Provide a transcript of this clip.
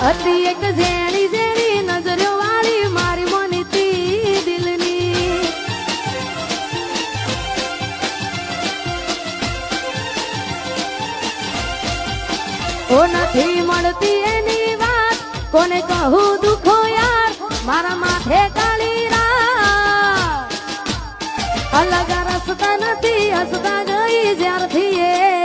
હતી એક ઝેણી ઝેણી નજરો વાળી મારી મોનીતી દિલની. ઓ નથી મળતી એની વાત કોને કહું દુખો યાર મારા માથે કાળી રાત. અલગ રસ્તા નથી હસતા ગઈ જ્યારથી એ